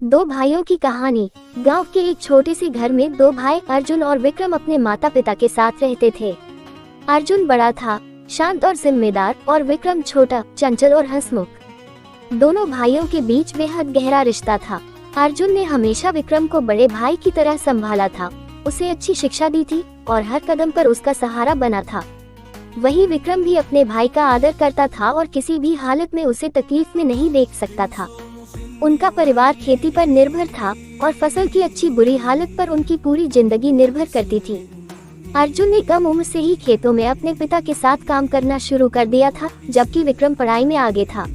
दो भाइयों की कहानी। गांव के एक छोटे से घर में दो भाई अर्जुन और विक्रम अपने माता पिता के साथ रहते थे। अर्जुन बड़ा था, शांत और जिम्मेदार, और विक्रम छोटा, चंचल और हंसमुख। दोनों भाइयों के बीच बेहद गहरा रिश्ता था। अर्जुन ने हमेशा विक्रम को बड़े भाई की तरह संभाला था, उसे अच्छी शिक्षा दी थी और हर कदम पर उसका सहारा बना था। वहीं विक्रम भी अपने भाई का आदर करता था और किसी भी हालत में उसे तकलीफ में नहीं देख सकता था। उनका परिवार खेती पर निर्भर था और फसल की अच्छी बुरी हालत पर उनकी पूरी जिंदगी निर्भर करती थी। अर्जुन ने कम उम्र से ही खेतों में अपने पिता के साथ काम करना शुरू कर दिया था, जबकि विक्रम पढ़ाई में आगे था।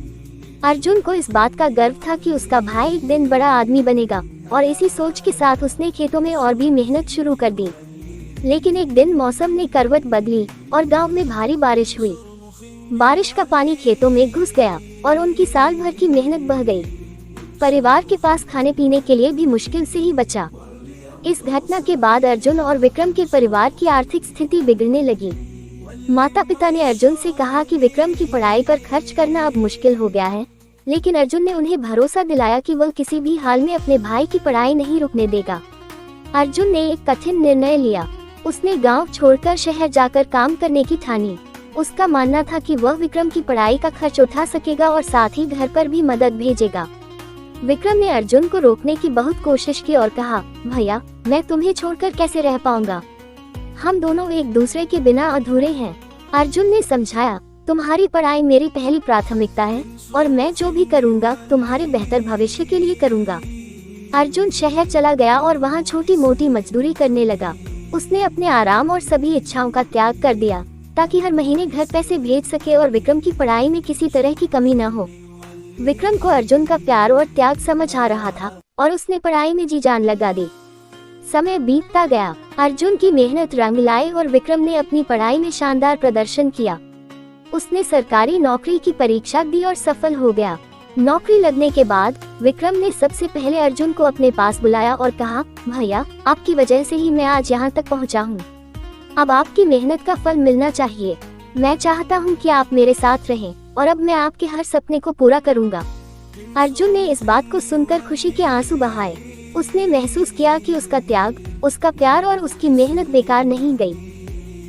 अर्जुन को इस बात का गर्व था कि उसका भाई एक दिन बड़ा आदमी बनेगा, और इसी सोच के साथ उसने खेतों में और भी मेहनत शुरू कर दी। लेकिन एक दिन मौसम ने करवट बदली और गांव में भारी बारिश हुई। बारिश का पानी खेतों में घुस गया और उनकी साल भर की मेहनत बह गई। परिवार के पास खाने पीने के लिए भी मुश्किल से ही बचा। इस घटना के बाद अर्जुन और विक्रम के परिवार की आर्थिक स्थिति बिगड़ने लगी। माता पिता ने अर्जुन से कहा कि विक्रम की पढ़ाई पर खर्च करना अब मुश्किल हो गया है, लेकिन अर्जुन ने उन्हें भरोसा दिलाया कि वह किसी भी हाल में अपने भाई की पढ़ाई नहीं रुकने देगा। अर्जुन ने एक कठिन निर्णय लिया। उसने गांव छोड़कर शहर जाकर काम करने की ठानी। उसका मानना था कि वह विक्रम की पढ़ाई का खर्च उठा सकेगा और साथ ही घर पर भी मदद भेजेगा। विक्रम ने अर्जुन को रोकने की बहुत कोशिश की और कहा, भैया, मैं तुम्हें छोड़कर कैसे रह पाऊंगा? हम दोनों एक दूसरे के बिना अधूरे हैं। अर्जुन ने समझाया, तुम्हारी पढ़ाई मेरी पहली प्राथमिकता है और मैं जो भी करूंगा तुम्हारे बेहतर भविष्य के लिए करूंगा। अर्जुन शहर चला गया और वहां छोटी मोटी मजदूरी करने लगा। उसने अपने आराम और सभी इच्छाओं का त्याग कर दिया ताकि हर महीने घर पैसे भेज सके और विक्रम की पढ़ाई में किसी तरह की कमी न हो। विक्रम को अर्जुन का प्यार और त्याग समझ आ रहा था और उसने पढ़ाई में जी जान लगा दी। समय बीतता गया, अर्जुन की मेहनत रंग लाई और विक्रम ने अपनी पढ़ाई में शानदार प्रदर्शन किया। उसने सरकारी नौकरी की परीक्षा दी और सफल हो गया। नौकरी लगने के बाद विक्रम ने सबसे पहले अर्जुन को अपने पास बुलाया और कहा, भैया, आपकी वजह से ही मैं आज यहाँ तक पहुँचा हूँ। अब आपकी मेहनत का फल मिलना चाहिए। मैं चाहता हूँ कि आप मेरे साथ रहें और अब मैं आपके हर सपने को पूरा करूँगा। अर्जुन ने इस बात को सुनकर खुशी के आंसू बहाए। उसने महसूस किया कि उसका त्याग, उसका प्यार और उसकी मेहनत बेकार नहीं गई।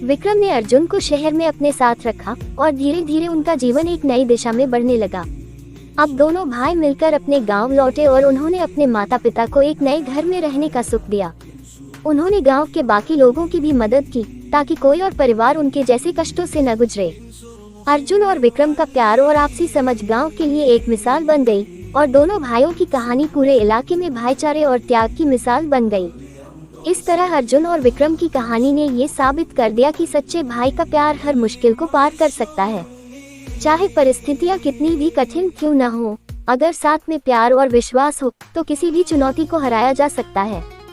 विक्रम ने अर्जुन को शहर में अपने साथ रखा और धीरे धीरे उनका जीवन एक नई दिशा में बढ़ने लगा। अब दोनों भाई मिलकर अपने गांव लौटे और उन्होंने अपने माता पिता को एक नए घर में रहने का सुख दिया। उन्होंने गांव के बाकी लोगों की भी मदद की ताकि कोई और परिवार उनके जैसे कष्टों से न गुजरे। अर्जुन और विक्रम का प्यार और आपसी समझ गांव के लिए एक मिसाल बन गई और दोनों भाइयों की कहानी पूरे इलाके में भाईचारे और त्याग की मिसाल बन गई। इस तरह अर्जुन और विक्रम की कहानी ने ये साबित कर दिया कि सच्चे भाई का प्यार हर मुश्किल को पार कर सकता है। चाहे परिस्थितियां कितनी भी कठिन क्यों न हो, अगर साथ में प्यार और विश्वास हो तो किसी भी चुनौती को हराया जा सकता है।